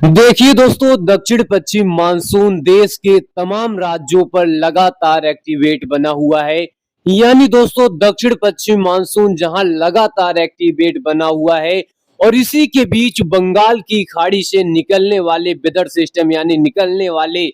देखिए दोस्तों, दक्षिण पश्चिम मानसून देश के तमाम राज्यों पर लगातार एक्टिवेट बना हुआ है। यानी दोस्तों, दक्षिण पश्चिम मानसून जहां लगातार एक्टिवेट बना हुआ है और इसी के बीच बंगाल की खाड़ी से निकलने वाले वेदर सिस्टम यानी निकलने वाले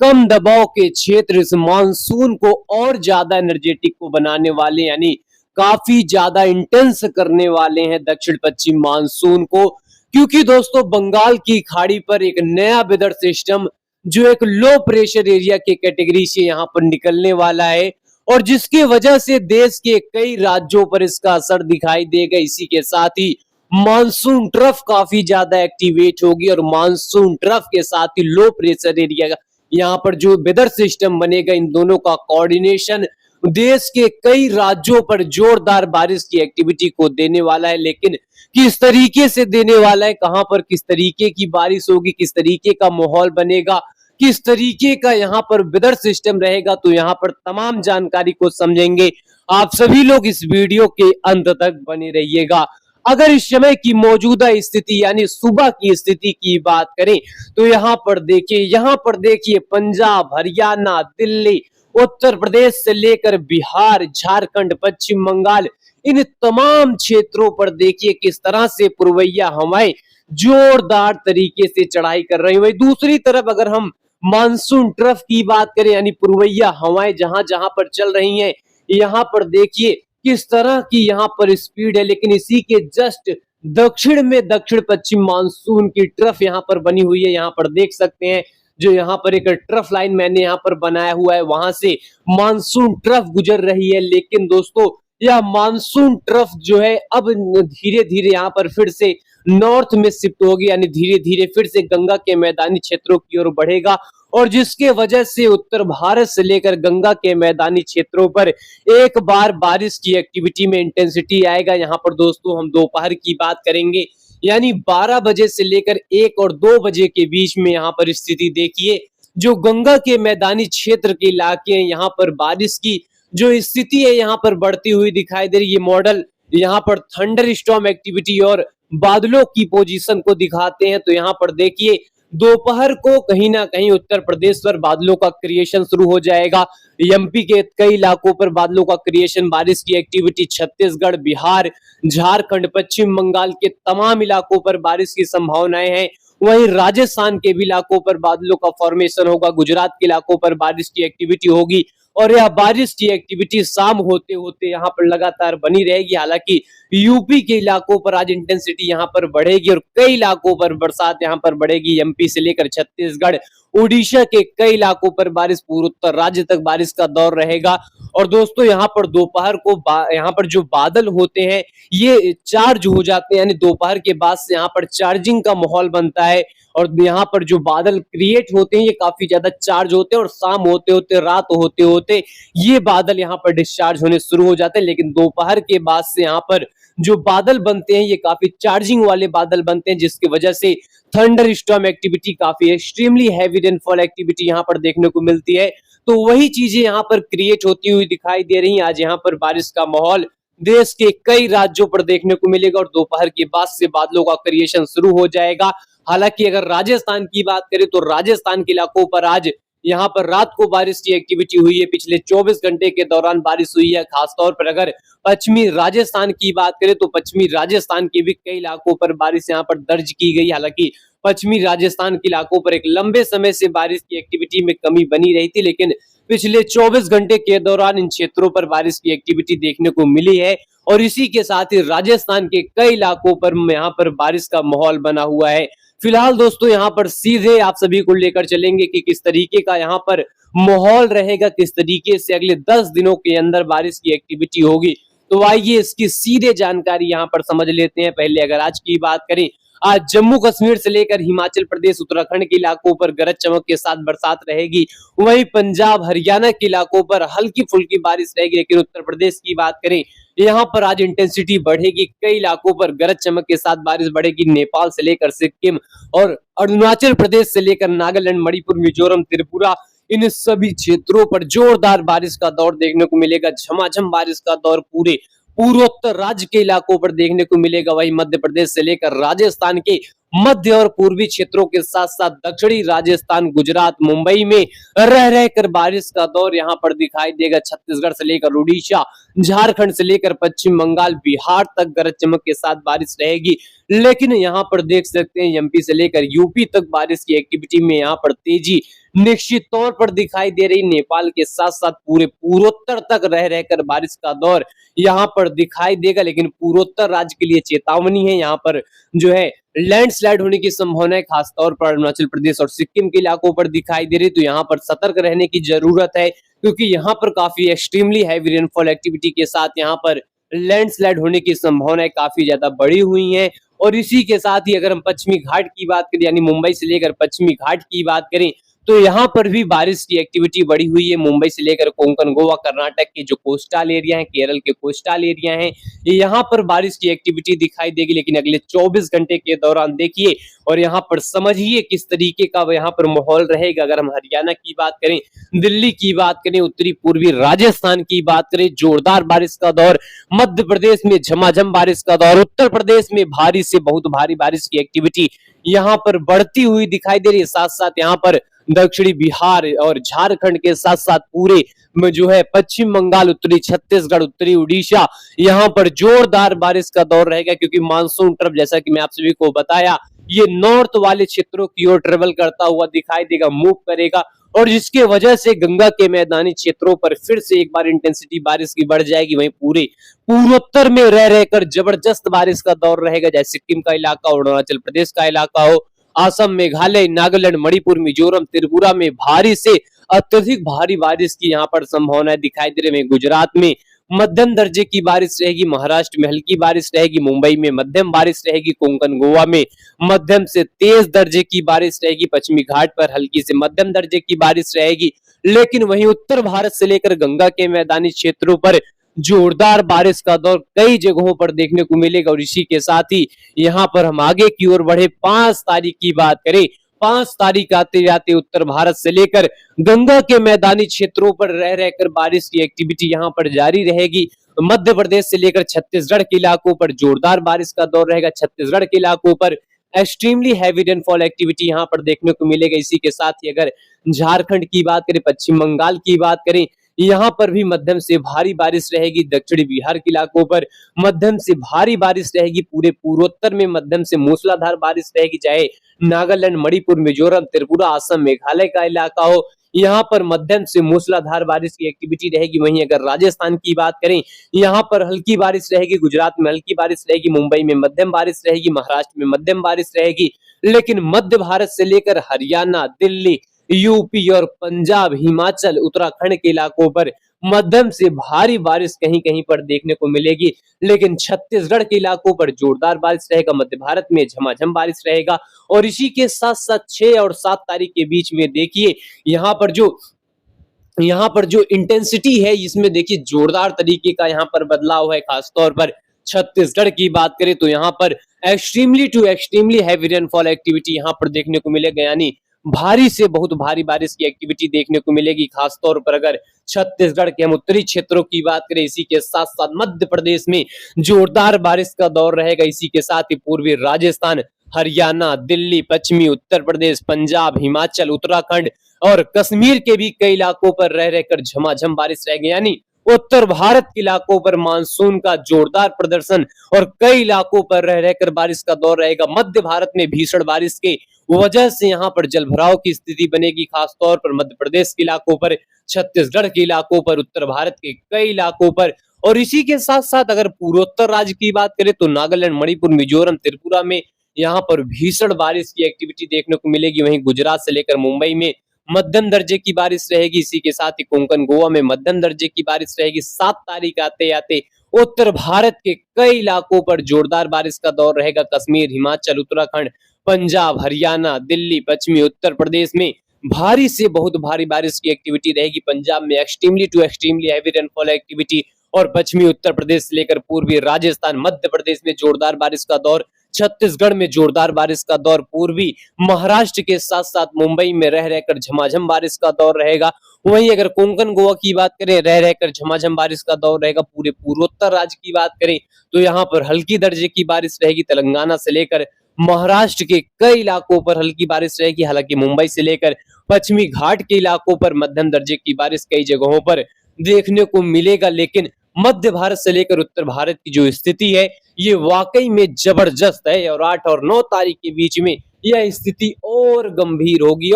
कम दबाव के क्षेत्र इस मानसून को और ज्यादा एनर्जेटिक को बनाने वाले यानी काफी ज्यादा इंटेंस करने वाले हैं दक्षिण पश्चिम मानसून को। क्योंकि दोस्तों, बंगाल की खाड़ी पर एक नया वेदर सिस्टम जो एक लो प्रेशर एरिया के कैटेगरी से यहाँ पर निकलने वाला है और जिसकी वजह से देश के कई राज्यों पर इसका असर दिखाई देगा। इसी के साथ ही मानसून ट्रफ काफी ज्यादा एक्टिवेट होगी और मानसून ट्रफ के साथ ही लो प्रेशर एरिया यहाँ पर जो वेदर सिस्टम बनेगा, इन दोनों का कोऑर्डिनेशन देश के कई राज्यों पर जोरदार बारिश की एक्टिविटी को देने वाला है। लेकिन किस तरीके से देने वाला है, कहां पर किस तरीके की बारिश होगी, किस तरीके का माहौल बनेगा, किस तरीके का यहाँ पर वेदर सिस्टम रहेगा, तो यहाँ पर तमाम जानकारी को समझेंगे। आप सभी लोग इस वीडियो के अंत तक बने रहिएगा। अगर इस समय की मौजूदा स्थिति यानी सुबह की स्थिति की बात करें तो यहाँ पर देखिए पंजाब, हरियाणा, दिल्ली, उत्तर प्रदेश से लेकर बिहार, झारखंड, पश्चिम बंगाल, इन तमाम क्षेत्रों पर देखिए किस तरह से पूर्वैया हवाएं जोरदार तरीके से चढ़ाई कर रही है। वही दूसरी तरफ अगर हम मानसून ट्रफ की बात करें यानी पूर्वैया हवाएं जहां जहां पर चल रही हैं, यहाँ पर देखिए किस तरह की यहाँ पर स्पीड है। लेकिन इसी के जस्ट दक्षिण में दक्षिण पश्चिम मानसून की ट्रफ यहाँ पर बनी हुई है। यहाँ पर देख सकते हैं जो यहाँ पर एक ट्रफ लाइन मैंने यहाँ पर बनाया हुआ है, वहां से मानसून ट्रफ गुजर रही है। लेकिन दोस्तों, यह मानसून ट्रफ जो है अब धीरे धीरे यहाँ पर फिर से नॉर्थ में शिफ्ट होगी यानी धीरे धीरे फिर से गंगा के मैदानी क्षेत्रों की ओर बढ़ेगा और जिसके वजह से उत्तर भारत से लेकर गंगा के मैदानी क्षेत्रों पर एक बार बारिश की एक्टिविटी में इंटेंसिटी आएगा। यहाँ पर दोस्तों हम दोपहर की बात करेंगे यानी 12 बजे से लेकर 1 और 2 बजे के बीच में यहाँ पर स्थिति देखिए। जो गंगा के मैदानी क्षेत्र के इलाके हैं, यहाँ पर बारिश की जो स्थिति है यहाँ पर बढ़ती हुई दिखाई दे रही है। ये मॉडल यहाँ पर थंडर स्टॉर्म एक्टिविटी और बादलों की पोजीशन को दिखाते हैं। तो यहाँ पर देखिए दोपहर को कहीं ना कहीं उत्तर प्रदेश पर बादलों का क्रिएशन शुरू हो जाएगा। एमपी के कई इलाकों पर बादलों का क्रिएशन, बारिश की एक्टिविटी छत्तीसगढ़, बिहार, झारखंड, पश्चिम बंगाल के तमाम इलाकों पर बारिश की संभावनाएं हैं। वहीं राजस्थान के भी इलाकों पर बादलों का फॉर्मेशन होगा, गुजरात के इलाकों पर बारिश की एक्टिविटी होगी और यह बारिश की एक्टिविटी शाम होते होते यहाँ पर लगातार बनी रहेगी। हालांकि यूपी के इलाकों पर आज इंटेंसिटी यहाँ पर बढ़ेगी और कई इलाकों पर बरसात यहाँ पर बढ़ेगी। एमपी से लेकर छत्तीसगढ़, उड़ीसा के कई इलाकों पर बारिश, पूर्वोत्तर राज्य तक बारिश का दौर रहेगा। और दोस्तों यहाँ पर दोपहर को यहाँ पर जो बादल होते हैं ये चार्ज हो जाते हैं यानी दोपहर के बाद से यहाँ पर चार्जिंग का माहौल बनता है और यहाँ पर जो बादल क्रिएट होते हैं ये काफी ज्यादा चार्ज होते हैं और शाम होते होते, रात होते होते ये बादल यहाँ पर डिस्चार्ज होने शुरू हो जाते हैं। लेकिन दोपहर के बाद से यहाँ पर जो बादल बनते हैं ये काफी चार्जिंग वाले बादल बनते हैं, जिसकी वजह से थंडर स्टॉर्म एक्टिविटी, काफी एक्सट्रीमली हैवी रेनफॉल एक्टिविटी यहाँ पर देखने को मिलती है। तो वही चीजें यहाँ पर क्रिएट होती हुई दिखाई दे रही हैं। आज यहाँ पर बारिश का माहौल देश के कई राज्यों पर देखने को मिलेगा और दोपहर के बाद से बादलों का क्रिएशन शुरू हो जाएगा। हालांकि अगर राजस्थान की बात करें तो राजस्थान के इलाकों पर आज यहाँ पर रात को बारिश की एक्टिविटी हुई है। पिछले 24 घंटे के दौरान बारिश हुई है। खासतौर पर अगर पश्चिमी राजस्थान की बात करें तो पश्चिमी राजस्थान के भी कई इलाकों पर बारिश यहाँ पर दर्ज की गई। हालांकि पश्चिमी राजस्थान के इलाकों पर एक लंबे समय से बारिश की एक्टिविटी में कमी बनी रही थी, लेकिन पिछले 24 घंटे के दौरान इन क्षेत्रों पर बारिश की एक्टिविटी देखने को मिली है और इसी के साथ ही राजस्थान के कई इलाकों पर यहाँ पर बारिश का माहौल बना हुआ है। फिलहाल दोस्तों यहाँ पर सीधे आप सभी को लेकर चलेंगे कि किस तरीके का यहाँ पर माहौल रहेगा, किस तरीके से अगले 10 दिनों के अंदर बारिश की एक्टिविटी होगी। तो आइए इसकी सीधे जानकारी यहाँ पर समझ लेते हैं। पहले अगर आज की बात करें, आज जम्मू कश्मीर से लेकर हिमाचल प्रदेश, उत्तराखंड के इलाकों पर गरज चमक के साथ बरसात रहेगी। वहीं पंजाब, हरियाणा के इलाकों पर हल्की फुल्की बारिश रहेगी। लेकिन उत्तर प्रदेश की बात करें, यहाँ पर आज इंटेंसिटी बढ़ेगी। कई इलाकों पर गरज चमक के साथ बारिश बढ़ेगी। नेपाल से लेकर सिक्किम और अरुणाचल प्रदेश से लेकर नागालैंड, मणिपुर, मिजोरम, त्रिपुरा, इन सभी क्षेत्रों पर जोरदार बारिश का दौर देखने को मिलेगा। झमाझम बारिश का दौर पूरे पूर्वोत्तर राज्य के इलाकों पर देखने को मिलेगा। वहीं मध्य प्रदेश से लेकर राजस्थान के मध्य और पूर्वी क्षेत्रों के साथ साथ दक्षिणी राजस्थान, गुजरात, मुंबई में रह रहकर बारिश का दौर यहाँ पर दिखाई देगा। छत्तीसगढ़ से लेकर उड़ीसा, झारखंड से लेकर पश्चिम बंगाल, बिहार तक गरज चमक के साथ बारिश रहेगी। लेकिन यहाँ पर देख सकते हैं एमपी से लेकर यूपी तक बारिश की एक्टिविटी में यहाँ पर तेजी निश्चित तौर पर दिखाई दे रही। नेपाल के साथ साथ पूरे पूर्वोत्तर तक रह रहकर बारिश का दौर यहाँ पर दिखाई देगा। लेकिन पूर्वोत्तर राज्य के लिए चेतावनी है, यहाँ पर जो है लैंडस्लाइड होने की संभावना है, खासतौर पर अरुणाचल प्रदेश और सिक्किम के इलाकों पर दिखाई दे रही। तो यहाँ पर सतर्क रहने की जरूरत है, क्योंकि यहाँ पर काफी एक्सट्रीमली हैवी रेनफॉल एक्टिविटी के साथ यहाँ पर लैंडस्लाइड होने की संभावनाएं काफी ज्यादा बढ़ी हुई हैं। और इसी के साथ ही अगर हम पश्चिमी घाट की बात करें, यानी मुंबई से लेकर पश्चिमी घाट की बात करें, तो यहाँ पर भी बारिश की एक्टिविटी बढ़ी हुई है। मुंबई से लेकर कोंकण, गोवा, कर्नाटक के जो कोस्टल एरिया है, केरल के कोस्टल एरिया हैं, यहाँ पर बारिश की एक्टिविटी दिखाई देगी। लेकिन अगले 24 घंटे के दौरान देखिए और यहाँ पर समझिए किस तरीके का यहाँ पर माहौल रहेगा। अगर हम हरियाणा की बात करें, दिल्ली की बात करें, उत्तरी पूर्वी राजस्थान की बात करें, जोरदार बारिश का दौर, मध्य प्रदेश में झमाझम बारिश का दौर, उत्तर प्रदेश में भारी से बहुत भारी बारिश की एक्टिविटी यहाँ पर बढ़ती हुई दिखाई दे रही है। साथ साथ यहाँ पर दक्षिणी बिहार और झारखंड के साथ साथ पूरे में जो है पश्चिम बंगाल, उत्तरी छत्तीसगढ़, उत्तरी उड़ीसा, यहाँ पर जोरदार बारिश का दौर रहेगा। क्योंकि मानसून ट्रफ, जैसा कि मैं आप सभी को बताया, ये नॉर्थ वाले क्षेत्रों की ओर ट्रेवल करता हुआ दिखाई देगा, मूव करेगा, और जिसके वजह से गंगा के मैदानी क्षेत्रों पर फिर से एक बार इंटेंसिटी बारिश की बढ़ जाएगी। वहीं पूरे पूर्वोत्तर में रह रहकर जबरदस्त बारिश का दौर रहेगा, जैसे सिक्किम का इलाका, अरुणाचल प्रदेश का इलाका हो, असम, मेघालय, नागालैंड, मणिपुर, मिजोरम, त्रिपुरा में भारी से अत्यधिक भारी बारिश की यहाँ पर संभावनाएं दिखाई दे रही है। गुजरात में मध्यम दर्जे की बारिश रहेगी, महाराष्ट्र में हल्की बारिश रहेगी, मुंबई में मध्यम बारिश रहेगी, कोंकण, गोवा में मध्यम से तेज दर्जे की बारिश रहेगी, पश्चिमी घाट पर हल्की से मध्यम दर्जे की बारिश रहेगी। लेकिन वहीं उत्तर भारत से लेकर गंगा के मैदानी क्षेत्रों पर जोरदार बारिश का दौर कई जगहों पर देखने को मिलेगा। और इसी के साथ ही यहाँ पर हम आगे की ओर बढ़े, 5 तारीख की बात करें, 5 तारीख आते जाते उत्तर भारत से लेकर गंगा के मैदानी क्षेत्रों पर रह रहकर बारिश की एक्टिविटी यहाँ पर जारी रहेगी। मध्य प्रदेश से लेकर छत्तीसगढ़ के इलाकों पर जोरदार बारिश का दौर रहेगा। छत्तीसगढ़ के इलाकों पर एक्सट्रीमली हैवी रेनफॉल एक्टिविटी यहाँ पर देखने को मिलेगा। इसी के साथ ही अगर झारखंड की बात करें, पश्चिम बंगाल की बात करें, यहाँ पर भी मध्यम से भारी बारिश रहेगी। दक्षिणी बिहार के इलाकों पर मध्यम से भारी बारिश रहेगी। पूरे पूर्वोत्तर में मध्यम से मूसलाधार बारिश रहेगी, चाहे नागालैंड, मणिपुर, मिजोरम, त्रिपुरा, असम, मेघालय का इलाका हो, यहाँ पर मध्यम से मूसलाधार बारिश की एक्टिविटी रहेगी। वहीं अगर राजस्थान की बात करें, यहाँ पर हल्की बारिश रहेगी, गुजरात में हल्की बारिश रहेगी, मुंबई में मध्यम बारिश रहेगी, महाराष्ट्र में मध्यम बारिश रहेगी। लेकिन मध्य भारत से लेकर हरियाणा, दिल्ली, यूपी और पंजाब, हिमाचल, उत्तराखंड के इलाकों पर मध्यम से भारी बारिश कहीं कहीं पर देखने को मिलेगी। लेकिन छत्तीसगढ़ के इलाकों पर जोरदार बारिश रहेगा, मध्य भारत में झमाझम बारिश रहेगा। और इसी के साथ साथ 6 और 7 तारीख के बीच में देखिए यहाँ पर जो इंटेंसिटी है, इसमें देखिए जोरदार तरीके का यहाँ पर बदलाव है। खासतौर पर छत्तीसगढ़ की बात करें तो यहाँ पर extremely to extremely heavy rainfall activity यहाँ पर देखने को मिलेगा, यानी भारी से बहुत भारी बारिश की एक्टिविटी देखने को मिलेगी। खासतौर पर अगर छत्तीसगढ़ के हम उत्तरी क्षेत्रों की बात करें, इसी के साथ साथ मध्य प्रदेश में जोरदार बारिश का दौर रहेगा। इसी के साथ ही पूर्वी राजस्थान, हरियाणा, दिल्ली, पश्चिमी उत्तर प्रदेश, पंजाब, हिमाचल, उत्तराखंड और कश्मीर के भी कई इलाकों पर रह रहकर झमाझम बारिश रहेगी। यानी उत्तर भारत के इलाकों पर मानसून का जोरदार प्रदर्शन और कई इलाकों पर रह रहकर बारिश का दौर रहेगा। मध्य भारत में भीषण बारिश के वजह से यहाँ पर जलभराव की स्थिति बनेगी, खासतौर पर मध्य प्रदेश के इलाकों पर, छत्तीसगढ़ के इलाकों पर, उत्तर भारत के कई इलाकों पर। और इसी के साथ साथ अगर पूर्वोत्तर राज्य की बात करें तो नागालैंड, मणिपुर, मिजोरम, त्रिपुरा में यहाँ पर भीषण बारिश की एक्टिविटी देखने को मिलेगी। वहीं गुजरात से लेकर मुंबई में मध्यम दर्जे की बारिश रहेगी। इसी के साथ ही कोंकण, गोवा में मध्यम दर्जे की बारिश रहेगी। 7 तारीख आते आते उत्तर भारत के कई इलाकों पर जोरदार बारिश का दौर रहेगा। कश्मीर, हिमाचल, उत्तराखंड, पंजाब, हरियाणा, दिल्ली, पश्चिमी उत्तर प्रदेश में भारी से बहुत भारी बारिश की एक्टिविटी रहेगी। पंजाब में extremely to extremely heavy rainfall activity और पश्चिमी उत्तर प्रदेश से लेकर पूर्वी राजस्थान, मध्य प्रदेश में जोरदार बारिश का दौर, छत्तीसगढ़ में जोरदार बारिश का दौर, पूर्वी महाराष्ट्र के साथ साथ मुंबई में रह रहकर झमाझम बारिश का दौर रहेगा। वहीं अगर कोंकण, गोवा की बात करें, रह रहकर झमाझम बारिश का दौर रहेगा। पूरे पूर्वोत्तर राज्य की बात करें तो यहाँ पर हल्की दर्जे की बारिश रहेगी। तेलंगाना से लेकर महाराष्ट्र के कई इलाकों पर हल्की बारिश रहेगी। हालांकि मुंबई से लेकर पश्चिमी घाट के इलाकों पर मध्यम दर्जे की बारिश कई जगहों पर देखने को मिलेगा, लेकिन मध्य भारत से लेकर उत्तर भारत की जो स्थिति है ये वाकई में जबरदस्त है और 8 और 9 तारीख के बीच में यह स्थिति और गंभीर होगी।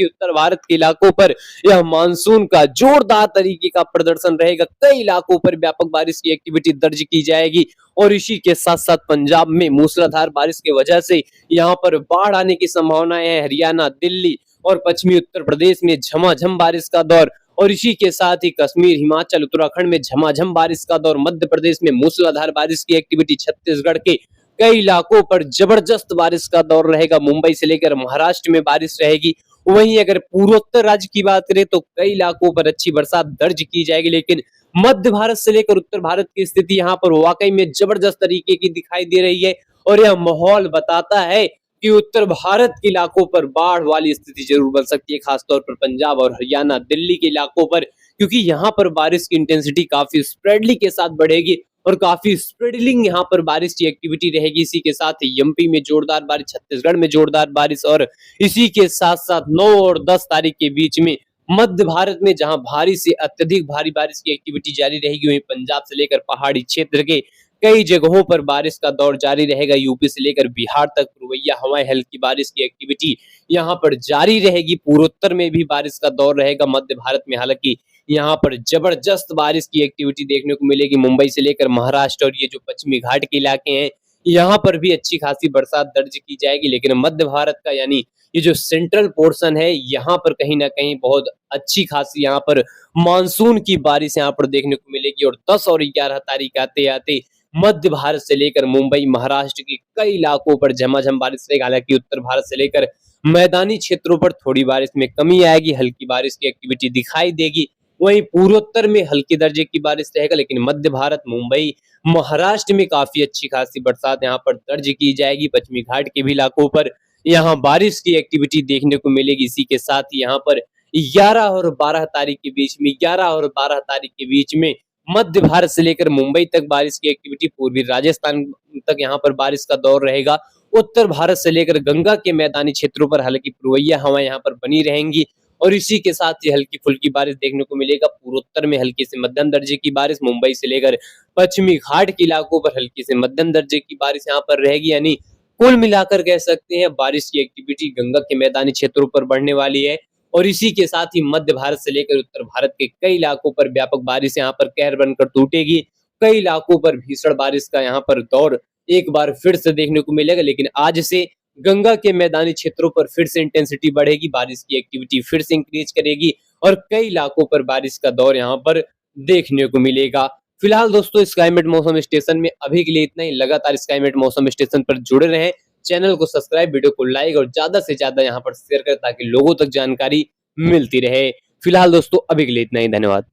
उत्तर भारत के इलाकों पर यह मानसून का जोरदार तरीके का प्रदर्शन रहेगा। कई इलाकों पर व्यापक बारिश की एक्टिविटी दर्ज की जाएगी और इसी के साथ साथ पंजाब में मूसलाधार बारिश की वजह से यहाँ पर बाढ़ आने की संभावनाएं है। हरियाणा, दिल्ली और पश्चिमी उत्तर प्रदेश में झमाझम बारिश का दौर और इसी के साथ ही कश्मीर, हिमाचल, उत्तराखंड में झमाझम बारिश का दौर, मध्य प्रदेश में मूसलाधार बारिश की एक्टिविटी, छत्तीसगढ़ के कई इलाकों पर जबरदस्त बारिश का दौर रहेगा। मुंबई से लेकर महाराष्ट्र में बारिश रहेगी। वहीं अगर पूर्वोत्तर राज्य की बात करें तो कई इलाकों पर अच्छी बरसात दर्ज की जाएगी, लेकिन मध्य भारत से लेकर उत्तर भारत की स्थिति यहाँ पर वाकई में जबरदस्त तरीके की दिखाई दे रही है और यह माहौल बताता है कि उत्तर भारत के इलाकों पर बाढ़ वाली स्थिति जरूर बन सकती है, खासतौर पर पंजाब और हरियाणा, दिल्ली के इलाकों पर, क्योंकि यहाँ पर बारिश की इंटेंसिटी काफी स्प्रेडली के साथ बढ़ेगी और काफी स्प्रेडलिंग यहाँ पर बारिश की एक्टिविटी रहेगी। इसी के साथ ही एमपी में जोरदार बारिश, छत्तीसगढ़ में जोरदार बारिश और इसी के साथ साथ 9 और 10 तारीख के बीच में मध्य भारत में जहां भारी से अत्यधिक भारी बारिश की एक्टिविटी जारी रहेगी, वहीं पंजाब से लेकर पहाड़ी क्षेत्र के कई जगहों पर बारिश का दौर जारी रहेगा। यूपी से लेकर बिहार तक पूर्वैया हवाएं हल्की बारिश की एक्टिविटी यहाँ पर जारी रहेगी। पूर्वोत्तर में भी बारिश का दौर रहेगा। मध्य भारत में हालांकि यहाँ पर जबरदस्त बारिश की एक्टिविटी देखने को मिलेगी। मुंबई से लेकर महाराष्ट्र और ये जो पश्चिमी घाट के इलाके हैं यहाँ पर भी अच्छी खासी बरसात दर्ज की जाएगी, लेकिन मध्य भारत का यानी ये जो सेंट्रल पोर्शन है यहाँ पर कहीं ना कहीं बहुत अच्छी खासी यहाँ पर मानसून की बारिश यहाँ पर देखने को मिलेगी। और 10 और 11 तारीख आते आते मध्य भारत से लेकर मुंबई, महाराष्ट्र के कई इलाकों पर झमाझम बारिश रहेगी। हालांकि उत्तर भारत से लेकर मैदानी क्षेत्रों पर थोड़ी बारिश में कमी आएगी, हल्की बारिश की एक्टिविटी दिखाई देगी। वहीं पूर्वोत्तर में हल्के दर्जे की बारिश रहेगा, लेकिन मध्य भारत, मुंबई, महाराष्ट्र में काफी अच्छी खासी बरसात यहाँ पर दर्ज की जाएगी। पश्चिमी घाट के भी इलाकों पर यहाँ बारिश की एक्टिविटी देखने को मिलेगी। इसी के साथ ही यहाँ पर 11 और 12 तारीख के बीच में 11 और 12 तारीख के बीच में मध्य भारत से लेकर मुंबई तक बारिश की एक्टिविटी, पूर्वी राजस्थान तक यहाँ पर बारिश का दौर रहेगा। उत्तर भारत से लेकर गंगा के मैदानी क्षेत्रों पर हालांकि पूर्वैया हवाएं यहाँ पर बनी रहेंगी और इसी के साथ ही हल्की फुल्की बारिश देखने को मिलेगा। पूर्वोत्तर में हल्की से मध्यम दर्जे की बारिश, मुंबई से लेकर पश्चिमी घाट के इलाकों पर हल्की से मध्यम दर्जे की बारिश यहाँ पर रहेगी। यानी कुल मिलाकर कह सकते हैं बारिश की एक्टिविटी गंगा के मैदानी क्षेत्रों पर बढ़ने वाली है और इसी के साथ ही मध्य भारत से लेकर उत्तर भारत के कई इलाकों पर व्यापक बारिश यहाँ पर कहर बनकर टूटेगी। कई इलाकों पर भीषण बारिश का यहाँ पर दौर एक बार फिर से देखने को मिलेगा, लेकिन आज से गंगा के मैदानी क्षेत्रों पर फिर से इंटेंसिटी बढ़ेगी, बारिश की एक्टिविटी फिर से इंक्रीज करेगी और कई इलाकों पर बारिश का दौर यहाँ पर देखने को मिलेगा। फिलहाल दोस्तों स्काईमेट मौसम स्टेशन में अभी के लिए इतना ही। लगातार स्काईमेट मौसम स्टेशन पर जुड़े रहें, चैनल को सब्सक्राइब, वीडियो को लाइक और ज्यादा से ज्यादा यहाँ पर शेयर करें ताकि लोगों तक जानकारी मिलती रहे। फिलहाल दोस्तों अभी के लिए इतना ही। धन्यवाद।